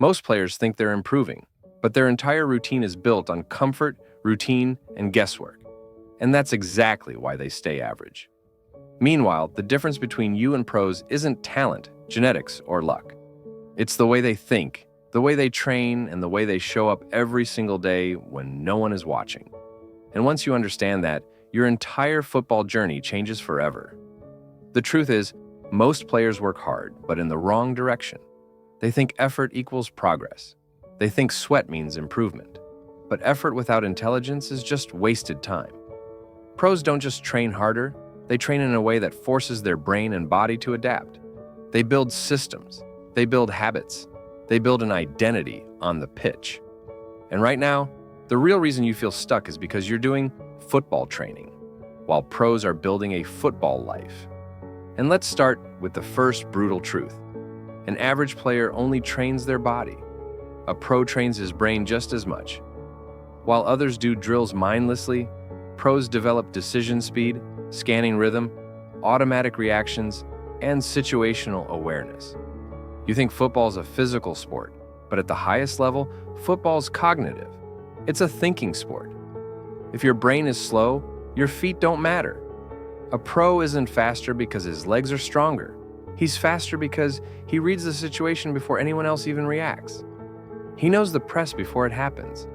Most players think they're improving, but their entire routine is built on comfort, routine, and guesswork. And that's exactly why they stay average. Meanwhile, the difference between you and pros isn't talent, genetics, or luck. It's the way they think, the way they train, and the way they show up every single day when no one is watching. And once you understand that, your entire football journey changes forever. The truth is, most players work hard, but in the wrong direction. They think effort equals progress. They think sweat means improvement. But effort without intelligence is just wasted time. Pros don't just train harder, they train in a way that forces their brain and body to adapt. They build systems. They build habits. They build an identity on the pitch. And right now, the real reason you feel stuck is because you're doing football training, while pros are building a football life. And let's start with the first brutal truth. An average player only trains their body. A pro trains his brain just as much. While others do drills mindlessly, pros develop decision speed, scanning rhythm, automatic reactions, and situational awareness. You think football's a physical sport, but at the highest level, football's cognitive. It's a thinking sport. If your brain is slow, your feet don't matter. A pro isn't faster because his legs are stronger. He's faster because he reads the situation before anyone else even reacts. He knows the press before it happens.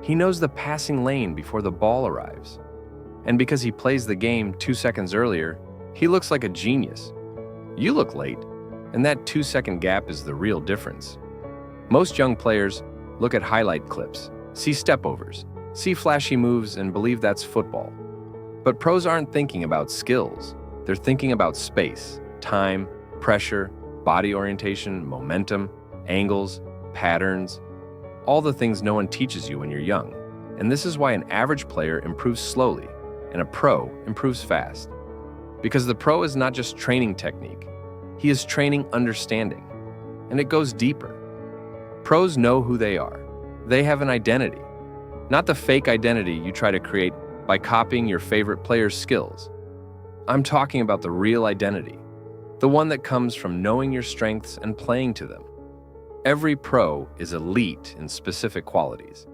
He knows the passing lane before the ball arrives. And because he plays the game 2 seconds earlier, he looks like a genius. You look late, and that 2-second gap is the real difference. Most young players look at highlight clips, see stepovers, see flashy moves, and believe that's football. But pros aren't thinking about skills. They're thinking about space, time, pressure, body orientation, momentum, angles, patterns, all the things no one teaches you when you're young. And this is why an average player improves slowly and a pro improves fast. Because the pro is not just training technique, he is training understanding. And it goes deeper. Pros know who they are. They have an identity. Not the fake identity you try to create by copying your favorite player's skills. I'm talking about the real identity, the one that comes from knowing your strengths and playing to them. Every pro is elite in specific qualities.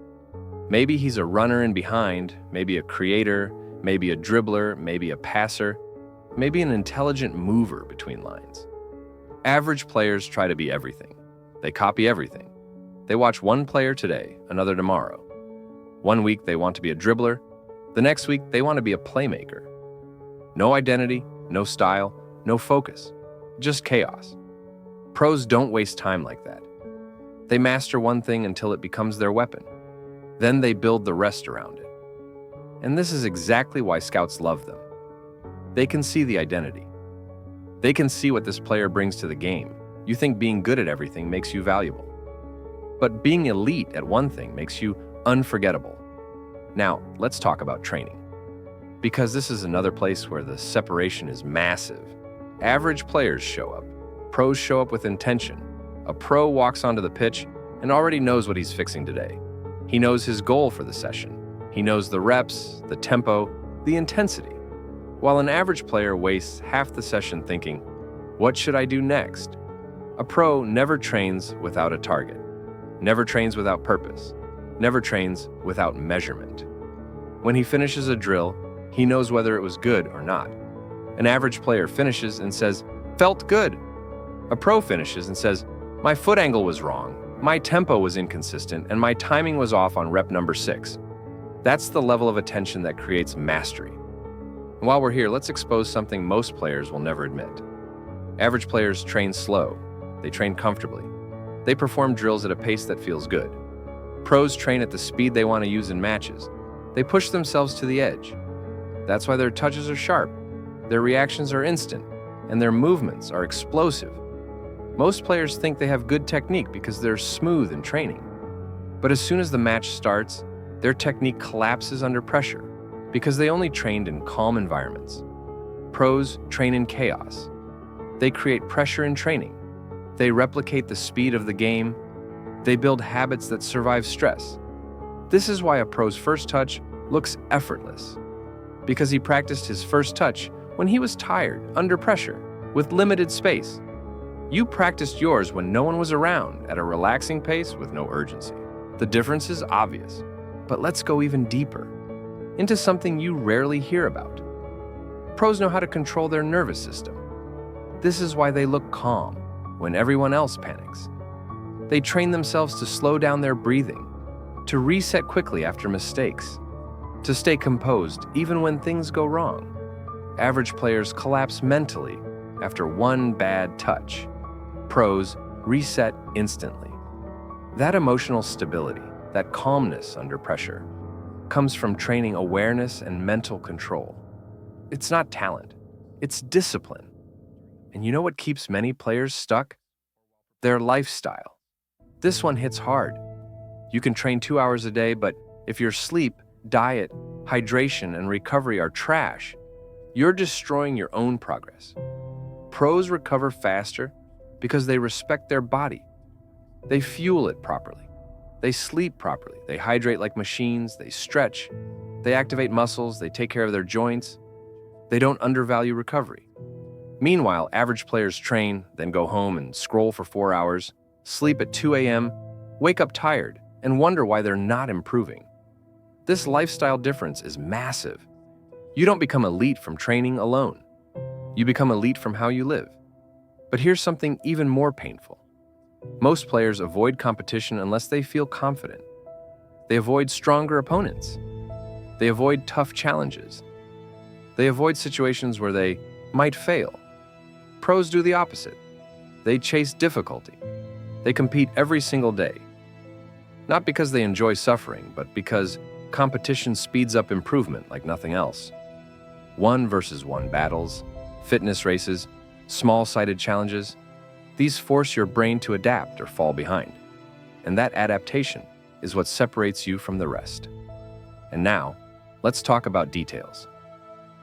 Maybe he's a runner in behind, maybe a creator, maybe a dribbler, maybe a passer, maybe an intelligent mover between lines. Average players try to be everything. They copy everything. They watch one player today, another tomorrow. One week they want to be a dribbler, the next week they want to be a playmaker. No identity, no style, no focus, just chaos. Pros don't waste time like that. They master one thing until it becomes their weapon. Then they build the rest around it. And this is exactly why scouts love them. They can see the identity. They can see what this player brings to the game. You think being good at everything makes you valuable. But being elite at one thing makes you unforgettable. Now, let's talk about training. Because this is another place where the separation is massive. Average players show up. Pros show up with intention. A pro walks onto the pitch and already knows what he's fixing today. He knows his goal for the session. He knows the reps, the tempo, the intensity. While an average player wastes half the session thinking, what should I do next? A pro never trains without a target, never trains without purpose, never trains without measurement. When he finishes a drill, he knows whether it was good or not. An average player finishes and says, felt good. A pro finishes and says, my foot angle was wrong, my tempo was inconsistent, and my timing was off on rep number 6. That's the level of attention that creates mastery. And while we're here, let's expose something most players will never admit. Average players train slow. They train comfortably. They perform drills at a pace that feels good. Pros train at the speed they want to use in matches. They push themselves to the edge. That's why their touches are sharp, their reactions are instant, and their movements are explosive. Most players think they have good technique because they're smooth in training. But as soon as the match starts, their technique collapses under pressure because they only trained in calm environments. Pros train in chaos. They create pressure in training. They replicate the speed of the game. They build habits that survive stress. This is why a pro's first touch looks effortless, because he practiced his first touch when he was tired, under pressure, with limited space. You practiced yours when no one was around, at a relaxing pace with no urgency. The difference is obvious, but let's go even deeper, into something you rarely hear about. Pros know how to control their nervous system. This is why they look calm when everyone else panics. They train themselves to slow down their breathing, to reset quickly after mistakes, to stay composed even when things go wrong. Average players collapse mentally after one bad touch. Pros reset instantly. That emotional stability, that calmness under pressure, comes from training awareness and mental control. It's not talent, it's discipline. And you know what keeps many players stuck? Their lifestyle. This one hits hard. You can train 2 hours a day, but if your sleep, diet, hydration, and recovery are trash, you're destroying your own progress. Pros recover faster because they respect their body. They fuel it properly. They sleep properly. They hydrate like machines. They stretch. They activate muscles. They take care of their joints. They don't undervalue recovery. Meanwhile, average players train, then go home and scroll for 4 hours, sleep at 2 a.m., wake up tired, and wonder why they're not improving. This lifestyle difference is massive. You don't become elite from training alone. You become elite from how you live. But here's something even more painful. Most players avoid competition unless they feel confident. They avoid stronger opponents. They avoid tough challenges. They avoid situations where they might fail. Pros do the opposite. They chase difficulty. They compete every single day. Not because they enjoy suffering, but because competition speeds up improvement like nothing else. 1-versus-1 battles, fitness races, small-sided challenges, these force your brain to adapt or fall behind. And that adaptation is what separates you from the rest. And now, let's talk about details.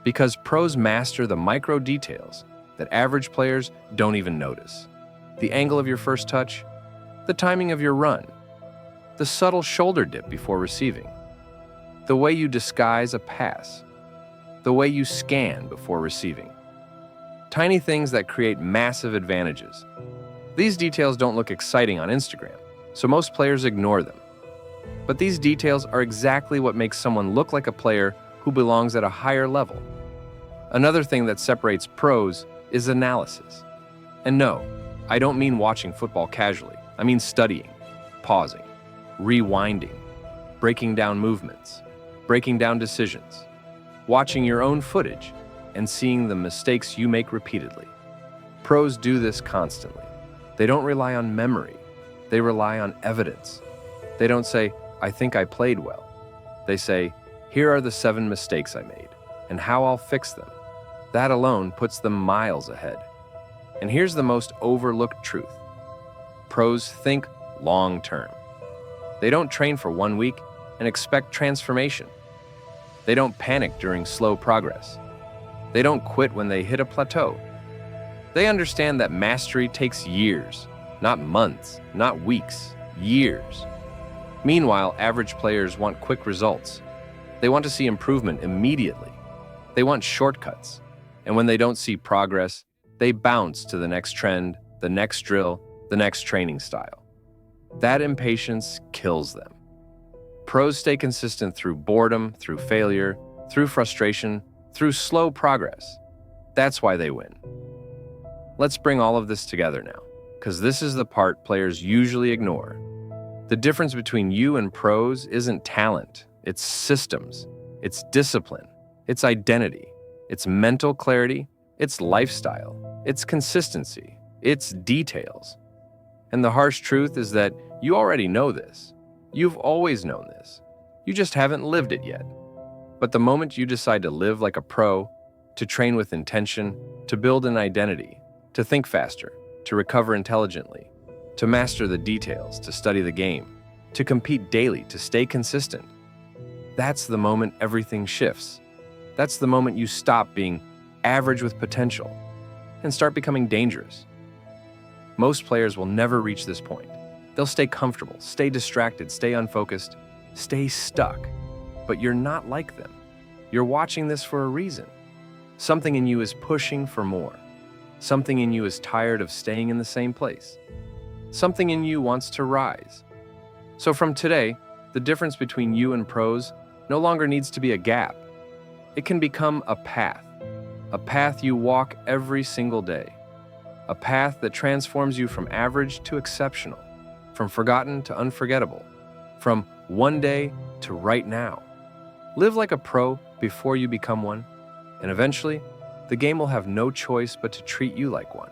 Because pros master the micro details that average players don't even notice. The angle of your first touch, the timing of your run, the subtle shoulder dip before receiving, the way you disguise a pass, the way you scan before receiving. Tiny things that create massive advantages. These details don't look exciting on Instagram, so most players ignore them. But these details are exactly what makes someone look like a player who belongs at a higher level. Another thing that separates pros is analysis. And no, I don't mean watching football casually. I mean studying, pausing, rewinding, breaking down movements, breaking down decisions, watching your own footage, and seeing the mistakes you make repeatedly. Pros do this constantly. They don't rely on memory. They rely on evidence. They don't say, "I think I played well." They say, "Here are the 7 mistakes I made, and how I'll fix them." That alone puts them miles ahead. And here's the most overlooked truth. Pros think long-term. They don't train for 1 week and expect transformation. They don't panic during slow progress. They don't quit when they hit a plateau. They understand that mastery takes years, not months, not weeks, years. Meanwhile, average players want quick results. They want to see improvement immediately. They want shortcuts. And when they don't see progress, they bounce to the next trend, the next drill, the next training style. That impatience kills them. Pros stay consistent through boredom, through failure, through frustration, through slow progress. That's why they win. Let's bring all of this together now, because this is the part players usually ignore. The difference between you and pros isn't talent, it's systems, it's discipline, it's identity, it's mental clarity, it's lifestyle, it's consistency, it's details. And the harsh truth is that you already know this. You've always known this. You just haven't lived it yet. But the moment you decide to live like a pro, to train with intention, to build an identity, to think faster, to recover intelligently, to master the details, to study the game, to compete daily, to stay consistent, that's the moment everything shifts. That's the moment you stop being average with potential and start becoming dangerous. Most players will never reach this point. They'll stay comfortable, stay distracted, stay unfocused, stay stuck. But you're not like them. You're watching this for a reason. Something in you is pushing for more. Something in you is tired of staying in the same place. Something in you wants to rise. So from today, the difference between you and pros no longer needs to be a gap. It can become a path you walk every single day, a path that transforms you from average to exceptional, from forgotten to unforgettable, from one day to right now. Live like a pro before you become one, and eventually, the game will have no choice but to treat you like one.